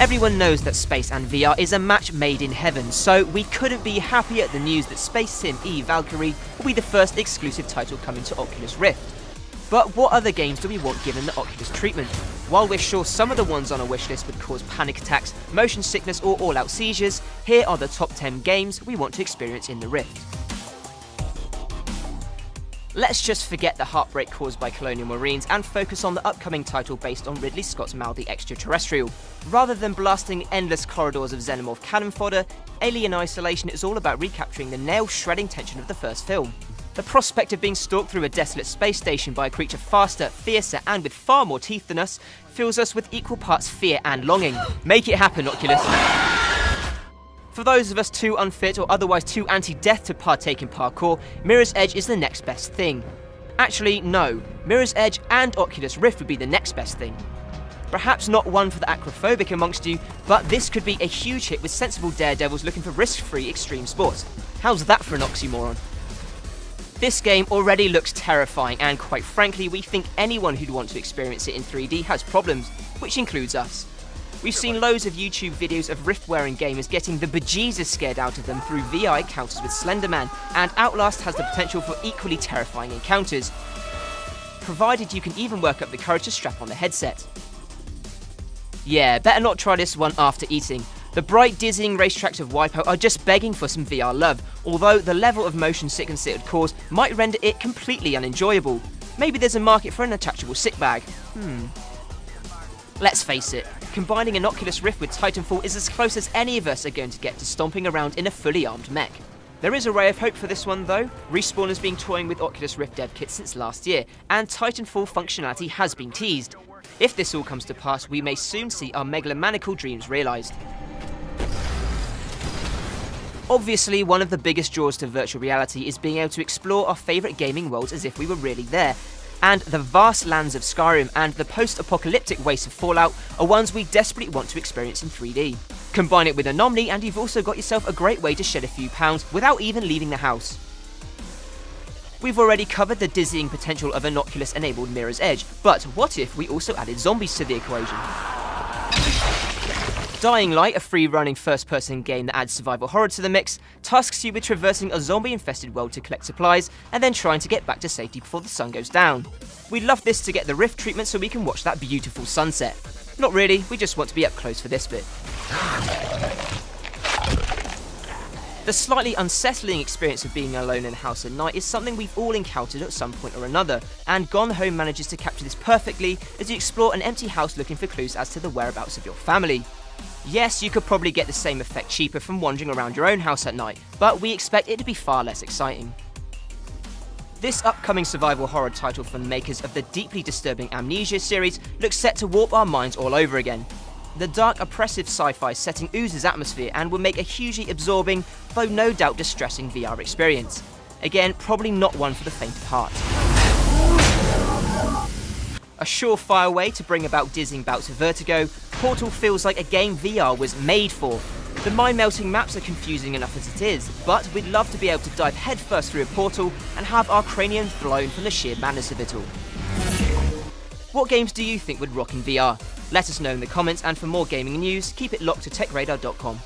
Everyone knows that space and VR is a match made in heaven, so we couldn't be happier at the news that Space Sim E Valkyrie will be the first exclusive title coming to Oculus Rift. But what other games do we want given the Oculus treatment? While we're sure some of the ones on our wishlist would cause panic attacks, motion sickness or all-out seizures, here are the top 10 games we want to experience in the Rift. Let's just forget the heartbreak caused by Colonial Marines and focus on the upcoming title based on Ridley Scott's mouthy extraterrestrial. Rather than blasting endless corridors of xenomorph cannon fodder, Alien Isolation is all about recapturing the nail-shredding tension of the first film. The prospect of being stalked through a desolate space station by a creature faster, fiercer and with far more teeth than us fills us with equal parts fear and longing. Make it happen, Oculus. For those of us too unfit or otherwise too anti-death to partake in parkour, Mirror's Edge is the next best thing. Actually, no. Mirror's Edge and Oculus Rift would be the next best thing. Perhaps not one for the acrophobic amongst you, but this could be a huge hit with sensible daredevils looking for risk-free extreme sports. How's that for an oxymoron? This game already looks terrifying, and quite frankly, we think anyone who'd want to experience it in 3D has problems, which includes us. We've seen loads of YouTube videos of Rift-wearing gamers getting the bejesus scared out of them through VR encounters with Slenderman, and Outlast has the potential for equally terrifying encounters, provided you can even work up the courage to strap on the headset. Yeah, better not try this one after eating. The bright, dizzying racetracks of Wipeout are just begging for some VR love, although the level of motion sickness it would cause might render it completely unenjoyable. Maybe there's a market for an attachable sick bag. Let's face it, combining an Oculus Rift with Titanfall is as close as any of us are going to get to stomping around in a fully armed mech. There is a ray of hope for this one though. Respawn has been toying with Oculus Rift dev kits since last year, and Titanfall functionality has been teased. If this all comes to pass, we may soon see our megalomaniacal dreams realised. Obviously, one of the biggest draws to virtual reality is being able to explore our favourite gaming worlds as if we were really there. And the vast lands of Skyrim and the post-apocalyptic wastes of Fallout are ones we desperately want to experience in 3D. Combine it with Anomaly and you've also got yourself a great way to shed a few pounds without even leaving the house. We've already covered the dizzying potential of an Oculus-enabled Mirror's Edge, but what if we also added zombies to the equation? Dying Light, a free-running first-person game that adds survival horror to the mix, tasks you with traversing a zombie-infested world to collect supplies, and then trying to get back to safety before the sun goes down. We'd love this to get the Rift treatment so we can watch that beautiful sunset. Not really, we just want to be up close for this bit. The slightly unsettling experience of being alone in a house at night is something we've all encountered at some point or another, and Gone Home manages to capture this perfectly as you explore an empty house looking for clues as to the whereabouts of your family. Yes, you could probably get the same effect cheaper from wandering around your own house at night, but we expect it to be far less exciting. This upcoming survival horror title from the makers of the deeply disturbing Amnesia series looks set to warp our minds all over again. The dark, oppressive sci-fi setting oozes atmosphere and will make a hugely absorbing, though no doubt distressing VR experience. Again, probably not one for the faint of heart. A surefire way to bring about dizzying bouts of vertigo, Portal feels like a game VR was made for. The mind-melting maps are confusing enough as it is, but we'd love to be able to dive headfirst through a portal and have our craniums blown from the sheer madness of it all. What games do you think would rock in VR? Let us know in the comments, and for more gaming news, keep it locked to techradar.com.